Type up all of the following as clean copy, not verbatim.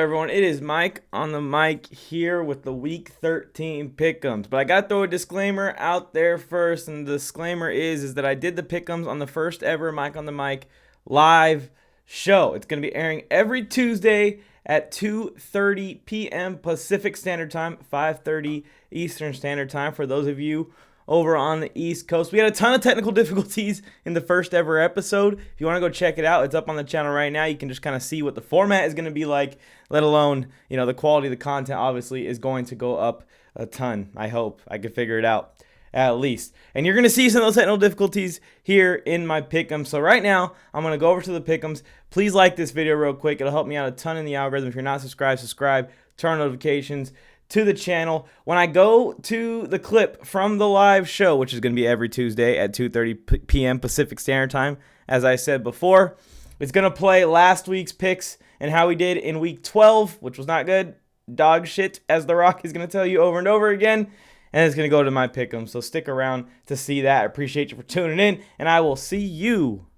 Everyone, it is Mike on the mic here with the Week 13 Pickems. But I got to throw a disclaimer out there first, and the disclaimer is that I did the Pickems on the first ever Mike on the mic live show. It's going to be airing every Tuesday at 2:30 p.m. Pacific Standard Time, 5:30 Eastern Standard Time for those of you over on the East Coast. We had a ton of technical difficulties in the first ever episode. If you want to go check it out, it's up on the channel right now. You can just kind of see what the format is going to be like, let alone, the quality of the content obviously is going to go up a ton. I hope I can figure it out at least. And you're going to see some of those technical difficulties here in my Pick'em. So right now, I'm going to go over to the Pick'ems. Please like this video real quick. It'll help me out a ton in the algorithm. If you're not subscribed, subscribe, turn on notifications to the channel. When I go to the clip from the live show, which is going to be every Tuesday at 2:30 p.m. Pacific Standard Time, as I said before, it's going to play last week's picks and how we did in week 12, which was not good. Dog shit, as The Rock is going to tell you over and over again. And it's going to go to my pick'em. So stick around to see that. I appreciate you for tuning in, and I will see you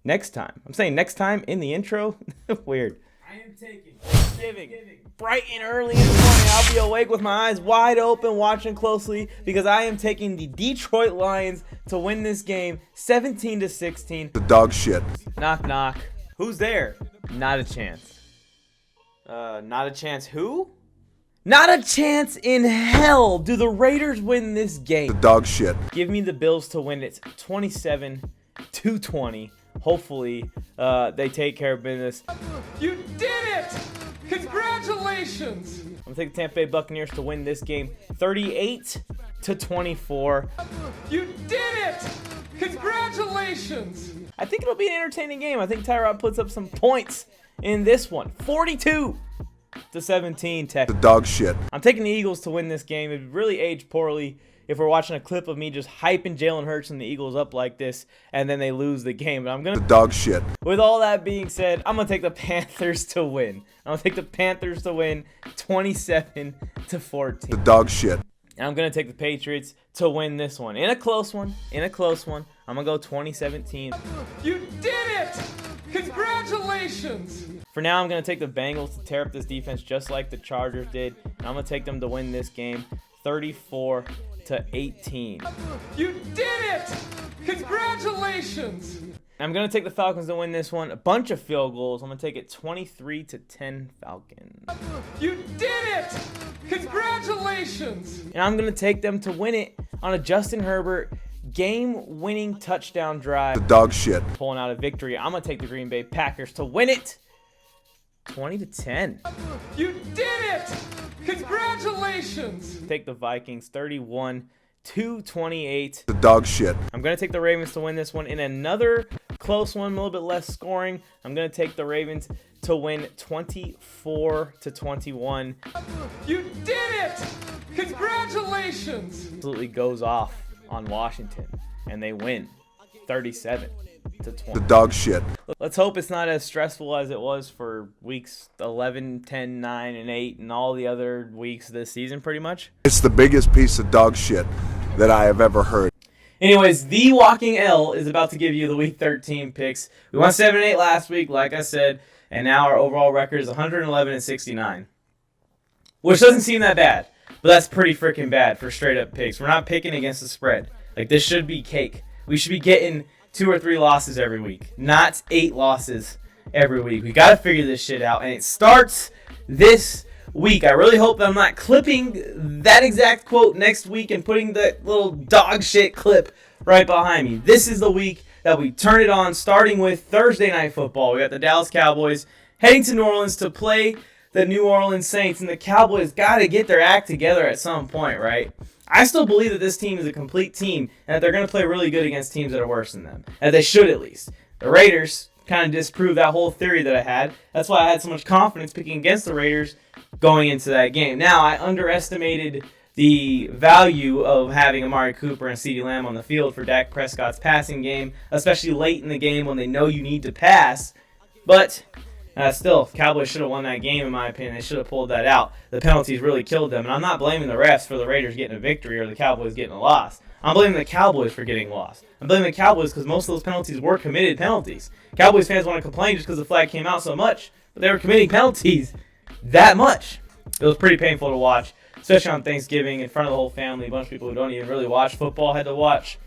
next time. I'm saying next time in the intro. Weird. I am taking Thanksgiving. Bright and early in the morning, I'll be awake with my eyes wide open, watching closely, because I am taking the Detroit Lions to win this game 17-16. The dog shit. Knock, knock. Who's there? Not a chance. Not a chance who? Not a chance in hell do the Raiders win this game. The dog shit. Give me the Bills to win it 27-20. Hopefully, they take care of business. You did it! Congratulations! I'm going to take the Tampa Bay Buccaneers to win this game 38-24. You did it! Congratulations! I think it'll be an entertaining game. I think Tyrod puts up some points in this one. 42-17 Texans. The dog shit. I'm taking the Eagles to win this game. It really aged poorly if we're watching a clip of me just hyping Jalen Hurts and the Eagles up like this, and then they lose the game. But I'm going to... The dog shit. With all that being said, I'm going to take the Panthers to win. I'm going to take the Panthers to win 27-14. The dog shit. And I'm going to take the Patriots to win this one. In a close one. I'm going to go 2017. You did it! Congratulations! For now, I'm going to take the Bengals to tear up this defense just like the Chargers did. And I'm going to take them to win this game 34-18. You did it! Congratulations! I'm going to take the Falcons to win this one. A bunch of field goals. I'm going to take it 23-10 Falcons. You did it! Congratulations! And I'm going to take them to win it on a Justin Herbert game-winning touchdown drive. The dog shit. Pulling out a victory. I'm going to take the Green Bay Packers to win it 20-10. You did it! Congratulations! Take the Vikings 31-28. The dog shit. I'm going to take the Ravens to win this one in another close one, a little bit less scoring. I'm going to take the Ravens to win 24-21. You did it! Congratulations! Absolutely goes off on Washington, and they win 37-20. The dog shit. Let's hope it's not as stressful as it was for weeks 11, 10, 9, and 8, and all the other weeks this season, pretty much. It's the biggest piece of dog shit that I have ever heard. Anyways, the Walking L is about to give you the Week 13 picks. We won 7-8 last week, like I said, and now our overall record is 111-69, which doesn't seem that bad, but that's pretty freaking bad for straight-up picks. We're not picking against the spread. Like, this should be cake. We should be getting 2 or 3 losses every week, not 8 losses every week. We got to figure this shit out, and it starts this week. I really hope that I'm not clipping that exact quote next week and putting that little dog shit clip right behind me. This is the week that we turn it on, starting with Thursday Night Football. We got the Dallas Cowboys heading to New Orleans to play the New Orleans Saints, and the Cowboys got to get their act together at some point, right? I still believe that this team is a complete team and that they're going to play really good against teams that are worse than them. And they should, at least. The Raiders kind of disproved that whole theory that I had. That's why I had so much confidence picking against the Raiders going into that game. Now, I underestimated the value of having Amari Cooper and CeeDee Lamb on the field for Dak Prescott's passing game, especially late in the game when they know you need to pass. But still, Cowboys should have won that game, in my opinion. They should have pulled that out. The penalties really killed them. And I'm not blaming the refs for the Raiders getting a victory or the Cowboys getting a loss. I'm blaming the Cowboys for getting lost. I'm blaming the Cowboys because most of those penalties were committed penalties. Cowboys fans want to complain just because the flag came out so much, but they were committing penalties. that much. It was pretty painful to watch, especially on Thanksgiving in front of the whole family. A bunch of people who don't even really watch football had to watch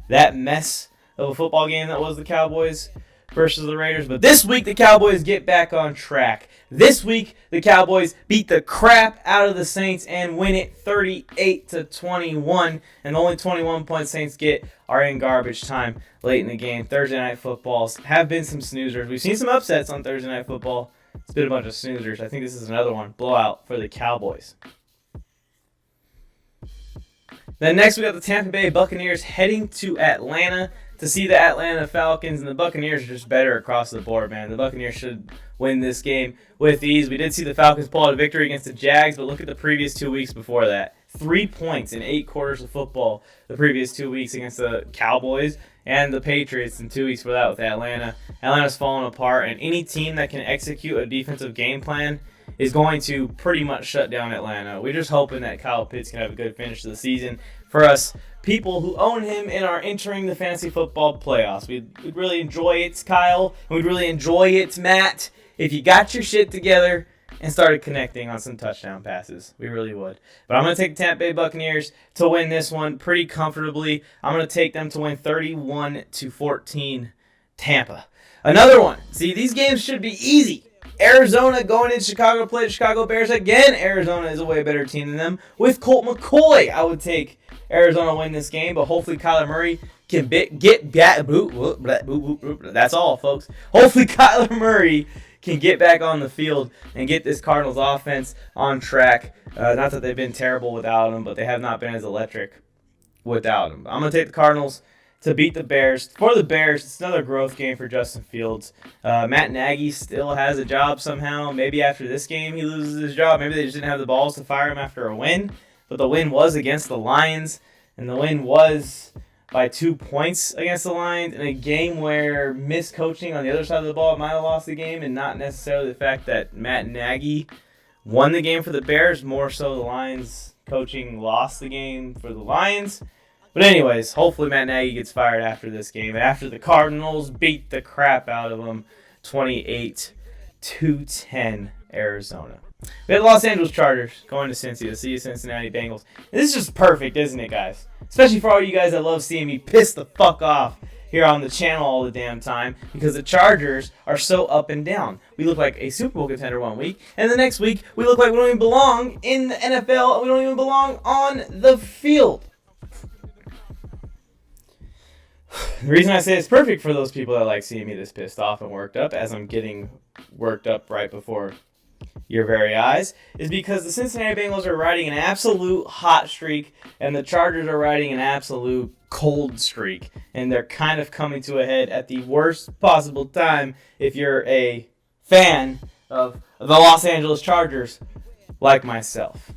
that mess of a football game that was the Cowboys versus the Raiders. But this week, the Cowboys get back on track. This week, the Cowboys beat the crap out of the Saints and win it 38-21. And the only 21 points Saints get are in garbage time late in the game. Thursday Night Footballs have been some snoozers. We've seen some upsets on Thursday Night Football. It's been a bunch of snoozers. I think this is another one. Blowout for the Cowboys. Then next we got the Tampa Bay Buccaneers heading to Atlanta to see the Atlanta Falcons, and the Buccaneers are just better across the board, man. The Buccaneers should win this game with ease. We did see the Falcons pull out a victory against the Jags, but look at the previous 2 weeks before that. 3 points in 8 quarters of football the previous 2 weeks against the Cowboys and the Patriots, and 2 weeks for that with Atlanta. Atlanta's falling apart, and any team that can execute a defensive game plan is going to pretty much shut down Atlanta. We're just hoping that Kyle Pitts can have a good finish to the season for us people who own him and are entering the fantasy football playoffs. We'd really enjoy it, Kyle, and we'd really enjoy it, Matt, if you got your shit together and started connecting on some touchdown passes. We really would. But I'm going to take the Tampa Bay Buccaneers to win this one pretty comfortably. I'm going to take them to win 31-14 Tampa. Another one. See, these games should be easy. Arizona going into Chicago to play the Chicago Bears again. Arizona is a way better team than them. With Colt McCoy, I would take Arizona to win this game, but hopefully Kyler Murray can get back. That's all, folks. Hopefully Kyler Murray can get back on the field and get this Cardinals offense on track. Not that they've been terrible without him, but they have not been as electric without him. I'm going to take the Cardinals to beat the Bears. For the Bears, it's another growth game for Justin Fields. Matt Nagy still has a job somehow. Maybe after this game he loses his job. Maybe they just didn't have the balls to fire him after a win. But the win was against the Lions, and the win was by 2 points against the Lions in a game where miscoaching on the other side of the ball might have lost the game, and not necessarily the fact that Matt Nagy won the game for the Bears. More so the Lions coaching lost the game for the Lions. But anyways, hopefully Matt Nagy gets fired after this game. After the Cardinals beat the crap out of them, 28-10 Arizona. We had the Los Angeles Chargers going to Cincy to see the Cincinnati Bengals. And this is just perfect, isn't it, guys? Especially for all you guys that love seeing me piss the fuck off here on the channel all the damn time, because the Chargers are so up and down. We look like a Super Bowl contender one week, and the next week we look like we don't even belong in the NFL, and we don't even belong on the field. The reason I say it's perfect for those people that like seeing me this pissed off and worked up, as I'm getting worked up right before your very eyes, is because the Cincinnati Bengals are riding an absolute hot streak and the Chargers are riding an absolute cold streak, and they're kind of coming to a head at the worst possible time if you're a fan of the Los Angeles Chargers like myself.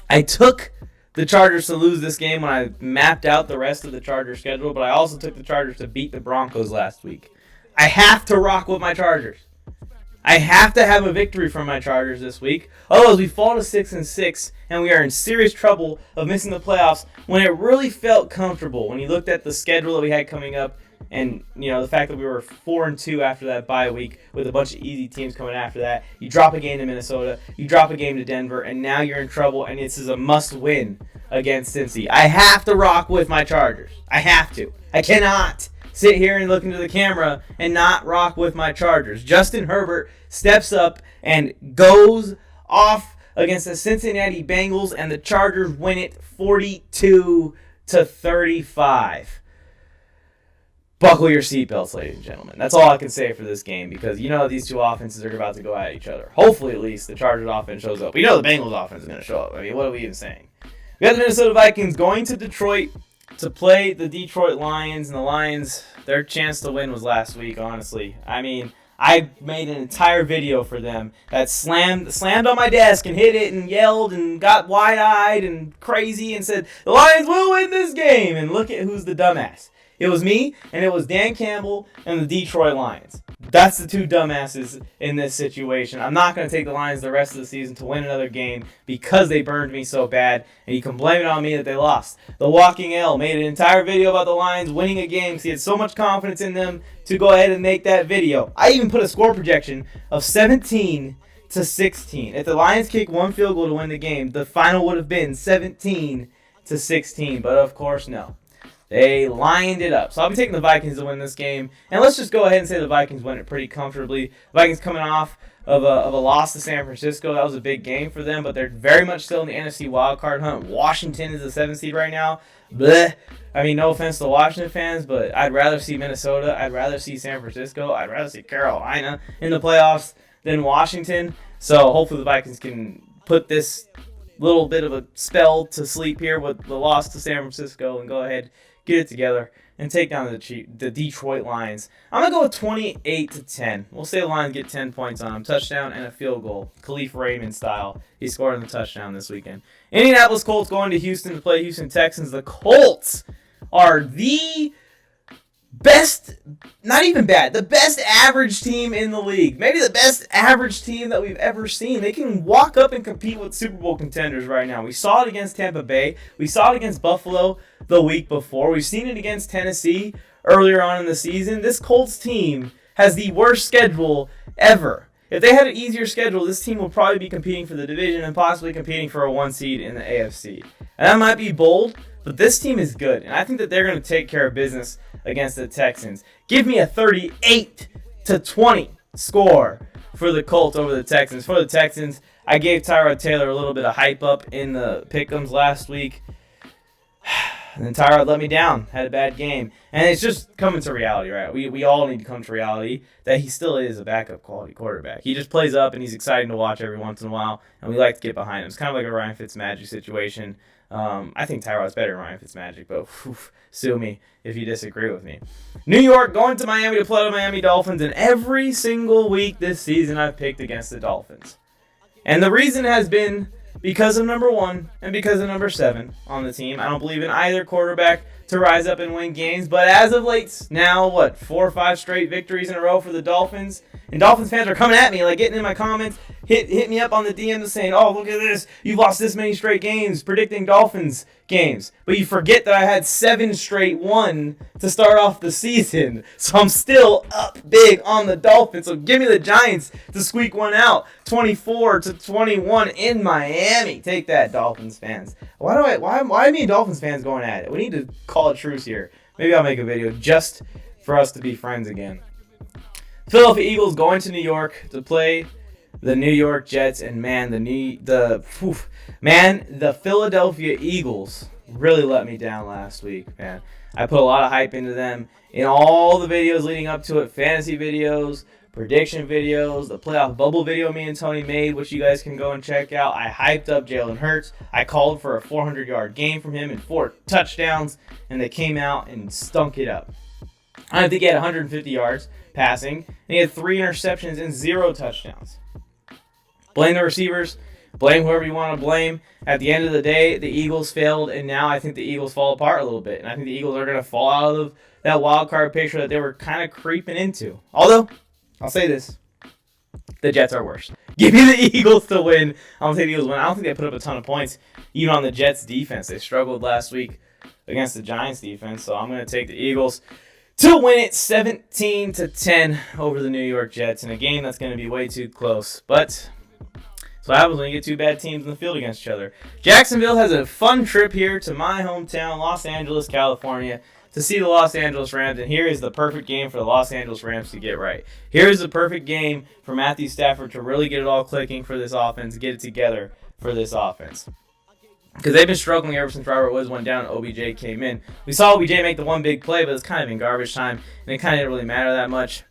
I took the Chargers to lose this game when I mapped out the rest of the Chargers schedule, but I also took the Chargers to beat the Broncos last week. I have to rock with my Chargers. I have to have a victory from my Chargers this week. Otherwise, we fall to 6-6, and we are in serious trouble of missing the playoffs when it really felt comfortable. When you looked at the schedule that we had coming up, and the fact that we were 4-2 after that bye week with a bunch of easy teams coming after that. You drop a game to Minnesota, you drop a game to Denver, and now you're in trouble, and this is a must-win against Cincy. I have to rock with my Chargers. I have to. I cannot sit here and look into the camera and not rock with my Chargers. Justin Herbert steps up and goes off against the Cincinnati Bengals, and the Chargers win it 42-35. Buckle your seatbelts, ladies and gentlemen. That's all I can say for this game, because these two offenses are about to go at each other. Hopefully, at least, the Chargers offense shows up. We know the Bengals offense is going to show up. I mean, what are we even saying? We got the Minnesota Vikings going to Detroit to play the Detroit Lions, and the Lions, their chance to win was last week, honestly. I mean, I made an entire video for them that slammed on my desk and hit it and yelled and got wide-eyed and crazy and said, the Lions will win this game, and look at who's the dumbass. It was me, and it was Dan Campbell and the Detroit Lions. That's the two dumbasses in this situation. I'm not going to take the Lions the rest of the season to win another game because they burned me so bad, and you can blame it on me that they lost. The Walking L made an entire video about the Lions winning a game because he had so much confidence in them to go ahead and make that video. I even put a score projection of 17 17-16. If the Lions kick one field goal to win the game, the final would have been 17-16. But of course, no. They lined it up. So I'll be taking the Vikings to win this game. And let's just go ahead and say the Vikings win it pretty comfortably. Vikings coming off of a loss to San Francisco. That was a big game for them, but they're very much still in the NFC wildcard hunt. Washington is the 7th seed right now. Bleh. I mean, no offense to Washington fans, but I'd rather see Minnesota. I'd rather see San Francisco. I'd rather see Carolina in the playoffs than Washington. So hopefully the Vikings can put this little bit of a spell to sleep here with the loss to San Francisco and go ahead, get it together, and take down the Detroit Lions. I'm going to go with 28-10. We'll say the Lions get 10 points on them. Touchdown and a field goal. Khalif Raymond style. He scored on the touchdown this weekend. Indianapolis Colts going to Houston to play Houston Texans. The Colts are the best, not even bad, the best average team in the league. Maybe the best average team that we've ever seen. They can walk up and compete with Super Bowl contenders right now. We saw it against Tampa Bay. We saw it against Buffalo the week before. We've seen it against Tennessee earlier on in the season. This Colts team has the worst schedule ever. If they had an easier schedule, this team will probably be competing for the division and possibly competing for a 1 seed in the AFC. And that might be bold, but this team is good. And I think that they're going to take care of business against the Texans. Give me a 38-20 score for the Colts over the Texans. For the Texans, I gave Tyrod Taylor a little bit of hype up in the Pickems last week. And then Tyrod let me down, had a bad game. And it's just coming to reality, right? We all need to come to reality that he still is a backup quality quarterback. He just plays up and he's exciting to watch every once in a while, and we like to get behind him. It's kind of like a Ryan Fitzmagic situation. I think Tyrod's better than Ryan Fitzmagic, but sue me if you disagree with me. New York going to Miami to play the Miami Dolphins, and every single week this season I've picked against the Dolphins. And the reason has been because of number 1 and because of number 7 on the team. I don't believe in either quarterback to rise up and win games, but as of late, now 4 or 5 straight victories in a row for the Dolphins, and Dolphins fans are coming at me, like getting in my comments, hit me up on the DMs saying, oh, look at this, you've lost this many straight games predicting Dolphins games, but you forget that I had 7 straight won to start off the season, so I'm still up big on the Dolphins. So give me the Giants to squeak one out, 24-21 in Miami. Take that, Dolphins fans. Why are me and Dolphins fans going at it? We need to call a truce here. Maybe I'll make a video just for us to be friends again. Philadelphia Eagles going to New York to play the New York Jets, and the Philadelphia Eagles really let me down last week, man. I put a lot of hype into them in all the videos leading up to it, fantasy videos, prediction videos, the playoff bubble video me and Tony made, which you guys can go and check out. I hyped up Jalen Hurts. I called for a 400-yard game from him and 4 touchdowns, and they came out and stunk it up. I think he had 150 yards passing, and he had 3 interceptions and 0 touchdowns. Blame the receivers. Blame whoever you want to blame. At the end of the day, the Eagles failed, and now I think the Eagles fall apart a little bit. And I think the Eagles are going to fall out of that wild card picture that they were kind of creeping into. Although, I'll say this. The Jets are worse. Give me the Eagles to win. I'm going to take the Eagles to win. I don't think they put up a ton of points, even on the Jets' defense. They struggled last week against the Giants' defense, so I'm going to take the Eagles to win it 17-10 over the New York Jets in a game that's going to be way too close. But so what happens when you get 2 bad teams in the field against each other. Jacksonville has a fun trip here to my hometown, Los Angeles, California, to see the Los Angeles Rams, and here is the perfect game for the Los Angeles Rams to get right. Here's the perfect game for Matthew Stafford to really get it all clicking for this offense, get it together for this offense. Because they've been struggling ever since Robert Woods went down and OBJ came in. We saw OBJ make the one big play, but it's kind of in garbage time, and it kind of didn't really matter that much.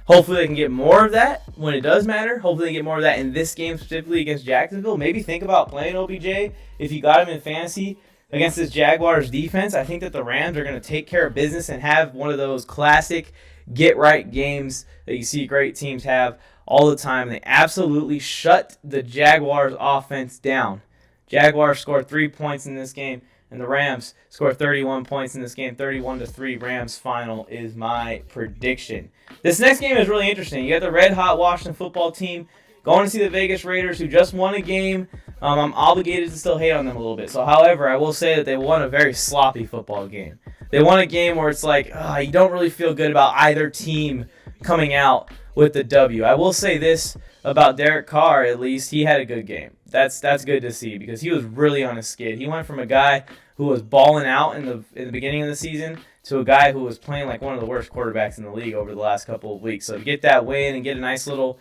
Hopefully they can get more of that when it does matter. Hopefully they get more of that in this game specifically against Jacksonville. Maybe think about playing OBJ if you got him in fantasy against this Jaguars defense. I think that the Rams are going to take care of business and have one of those classic get-right games that you see great teams have all the time. They absolutely shut the Jaguars offense down. Jaguars scored 3 points in this game, and the Rams scored 31 points in this game. 31-3 Rams final is my prediction. This next game is really interesting. You got the red-hot Washington football team going to see the Vegas Raiders, who just won a game. I'm obligated to still hate on them a little bit. So, however, I will say that they won a very sloppy football game. They won a game where it's like, you don't really feel good about either team coming out with the W. I will say this about Derek Carr, at least. He had a good game. That's good to see because he was really on a skid. He went from a guy who was balling out in the beginning of the season to a guy who was playing like one of the worst quarterbacks in the league over the last couple of weeks. So to get that win and get a nice little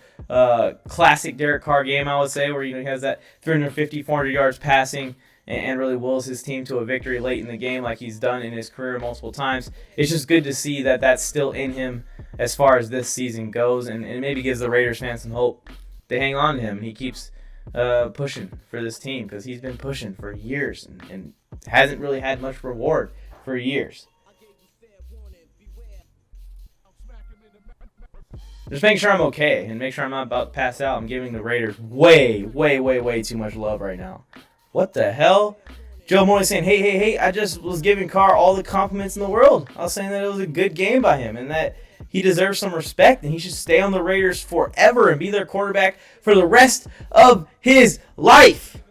classic Derek Carr game, I would say, where he has that 350, 400 yards passing and really wills his team to a victory late in the game like he's done in his career multiple times. It's just good to see that that's still in him as far as this season goes, and it maybe gives the Raiders fans some hope. They hang on to him. He keeps pushing for this team because he's been pushing for years and hasn't really had much reward for years. Just making sure I'm okay and make sure I'm not about to pass out. I'm giving the Raiders way too much love right now. What the hell? Joe Morley saying, hey, I just was giving Carr all the compliments in the world. I was saying that it was a good game by him and that he deserves some respect and he should stay on the Raiders forever and be their quarterback for the rest of his life.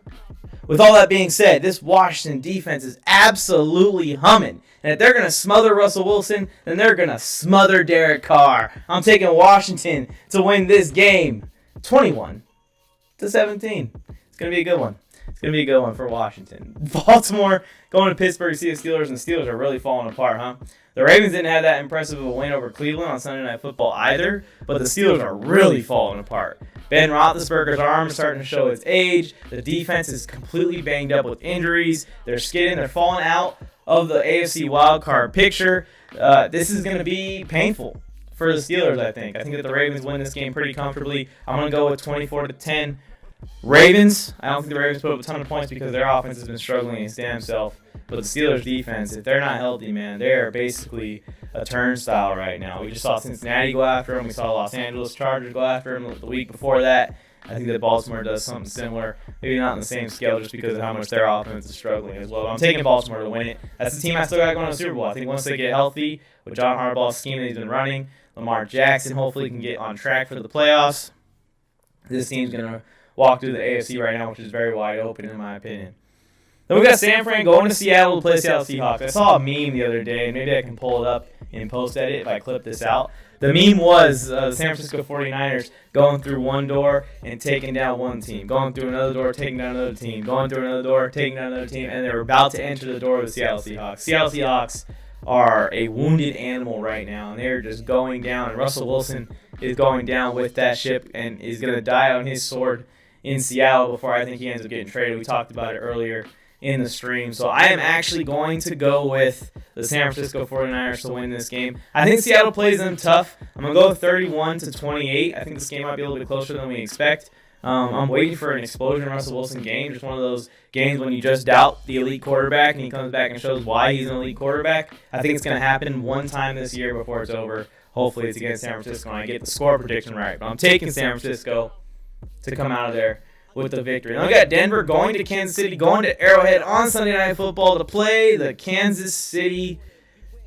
With all that being said, this Washington defense is absolutely humming. And if they're going to smother Russell Wilson, then they're going to smother Derek Carr. I'm taking Washington to win this game 21-17. It's going to be a good one. It's going to be a good one for Washington. Baltimore going to Pittsburgh to see the Steelers, and the Steelers are really falling apart, huh? The Ravens didn't have that impressive of a win over Cleveland on Sunday Night Football either, but the Steelers are really falling apart. Ben Roethlisberger's arm is starting to show its age. The defense is completely banged up with injuries. They're skidding. They're falling out of the AFC wildcard picture. This is going to be painful for the Steelers, I think. I think that the Ravens win this game pretty comfortably. I'm going to go with 24-10. Ravens, I don't think the Ravens put up a ton of points because their offense has been struggling against damn self. But the Steelers' defense, if they're not healthy, man, they're basically a turnstile right now. We just saw Cincinnati go after them. We saw Los Angeles Chargers go after them the week before that. I think that Baltimore does something similar. Maybe not on the same scale just because of how much their offense is struggling as well. I'm taking Baltimore to win it. That's the team I still got going to the Super Bowl. I think once they get healthy with John Harbaugh's scheme that he's been running, Lamar Jackson hopefully can get on track for the playoffs. This team's going to walk through the AFC right now, which is very wide open in my opinion. Then we got San Fran going to Seattle to play the Seattle Seahawks. I saw a meme the other day, and maybe I can pull it up and post edit if I clip this out. The meme was the San Francisco 49ers going through one door and taking down one team, going through another door, taking down another team, going through another door, taking down another team, and they were about to enter the door of the Seattle Seahawks. Seattle Seahawks are a wounded animal right now, and they're just going down, and Russell Wilson is going down with that ship and is going to die on his sword in Seattle before I think he ends up getting traded. We talked about it earlier in the stream. So I am actually going to go with the San Francisco 49ers to win this game. I think Seattle plays them tough. I'm going to go 31-28. I think this game might be a little bit closer than we expect. I'm waiting for an explosion Russell Wilson game, just one of those games when you just doubt the elite quarterback and he comes back and shows why he's an elite quarterback. I think it's going to happen one time this year before it's over. Hopefully it's against San Francisco and I get the score prediction right. But I'm taking San Francisco to come out of there with the victory. Then we got Denver going to Kansas City, going to Arrowhead on Sunday Night Football to play the Kansas City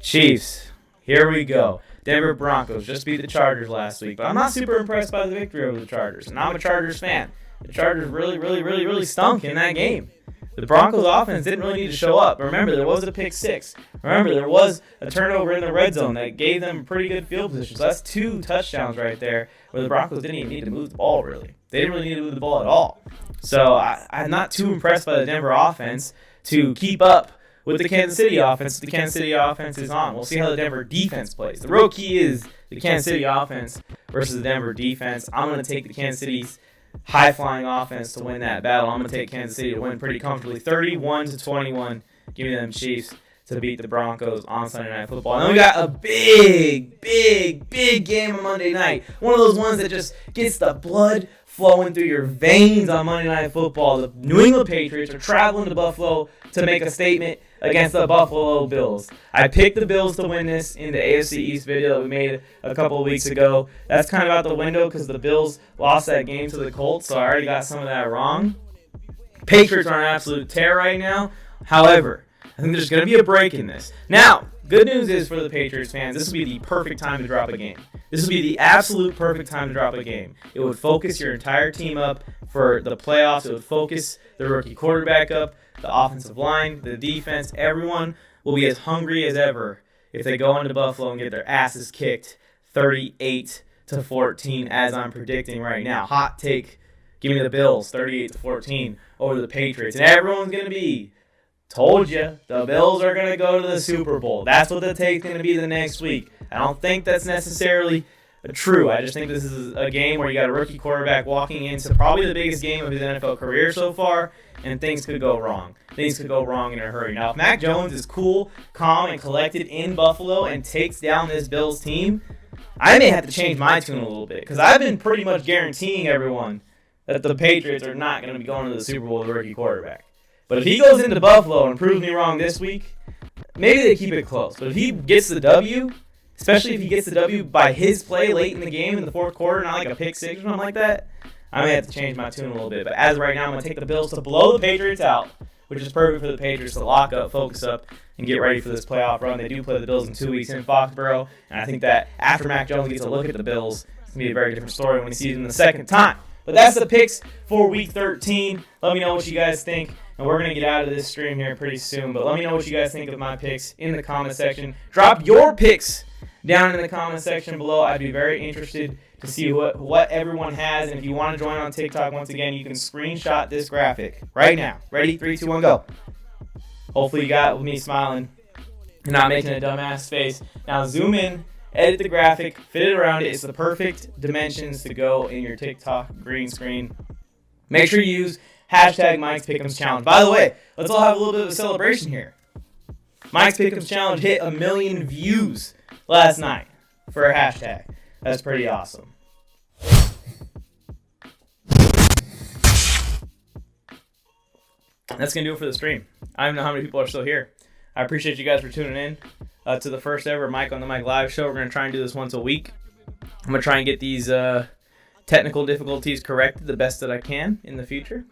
Chiefs. Here we go. Denver Broncos just beat the Chargers last week, but I'm not super impressed by the victory over the Chargers, and I'm a Chargers fan. The Chargers really stunk in that game. The Broncos offense didn't really need to show up. Remember, there was a pick six. Remember, there was a turnover in the red zone that gave them pretty good field position. So that's 2 touchdowns right there where the Broncos didn't even need to move the ball, really. They didn't really need to move the ball at all. So I'm not too impressed by the Denver offense to keep up with the Kansas City offense. The Kansas City offense is on. We'll see how the Denver defense plays. The real key is the Kansas City offense versus the Denver defense. I'm going to take the Kansas City's high-flying offense to win that battle. I'm going to take Kansas City to win pretty comfortably, 31-21. Give me them Chiefs to beat the Broncos on Sunday Night Football. And then we got a big game on Monday night. One of those ones that just gets the blood flowing through your veins on Monday Night Football. The New England Patriots are traveling to Buffalo to make a statement against the Buffalo Bills. I picked the Bills to win this in the AFC East video that we made a couple of weeks ago. That's kind of out the window because the Bills lost that game to the Colts, so I already got some of that wrong. Patriots are an absolute tear right now. However, I think there's going to be a break in this. Now, good news is for the Patriots fans, this will be the perfect time to drop a game. This will be the absolute perfect time to drop a game. It would focus your entire team up for the playoffs. It would focus the rookie quarterback up, the offensive line, the defense. Everyone will be as hungry as ever if they go into Buffalo and get their asses kicked 38 38-14 as I'm predicting right now. Hot take, give me the Bills 38-14 over the Patriots. And everyone's going to be, told you, the Bills are going to go to the Super Bowl. That's what the take's going to be the next week. I don't think that's necessarily true. I just think this is a game where you got a rookie quarterback walking into probably the biggest game of his NFL career so far, and things could go wrong. Things could go wrong in a hurry. Now, if Mac Jones is cool, calm, and collected in Buffalo and takes down this Bills team, I may have to change my tune a little bit, because I've been pretty much guaranteeing everyone that the Patriots are not going to be going to the Super Bowl with a rookie quarterback. But if he goes into Buffalo and proves me wrong this week, maybe they keep it close. But if he gets the W, especially if he gets the W by his play late in the game in the fourth quarter, not like a pick six or something like that, I may have to change my tune a little bit. But as of right now, I'm going to take the Bills to blow the Patriots out, which is perfect for the Patriots to lock up, focus up, and get ready for this playoff run. They do play the Bills in 2 weeks in Foxborough, and I think that after Mac Jones gets a look at the Bills, it's going to be a very different story when he sees them the second time. But that's the picks for Week 13. Let me know what you guys think. And we're going to get out of this stream here pretty soon. But let me know what you guys think of my picks in the comment section. Drop your picks down in the comment section below. I'd be very interested to see what everyone has. And if you want to join on TikTok, once again, you can screenshot this graphic right now. Ready? 3, 2, 1, go. Hopefully you got it with me smiling and not making a dumbass face. Now zoom in. Edit the graphic, fit it around it. It's the perfect dimensions to go in your TikTok green screen. Make sure you use hashtag Mike's Pickems Challenge. By the way, let's all have a little bit of a celebration here. Mike's Pickems Challenge hit 1 million views last night for a hashtag. That's pretty awesome. That's going to do it for the stream. I don't know how many people are still here. I appreciate you guys for tuning in to the first ever Mike on the Mic live show. We're going to try and do this once a week. I'm going to try and get these technical difficulties corrected the best that I can in the future.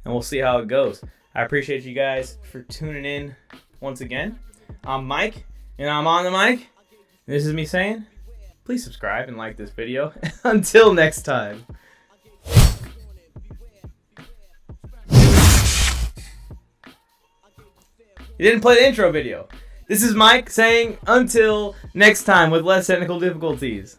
And we'll see how it goes. I appreciate you guys for tuning in once again. I'm Mike, and I'm on the mic. This is me saying, please subscribe and like this video. Until next time. You didn't play the intro video. This is Mike saying until next time with less technical difficulties.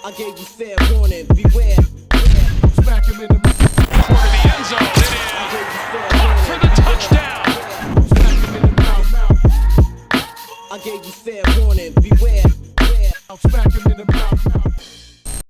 I gave you fair warning, beware.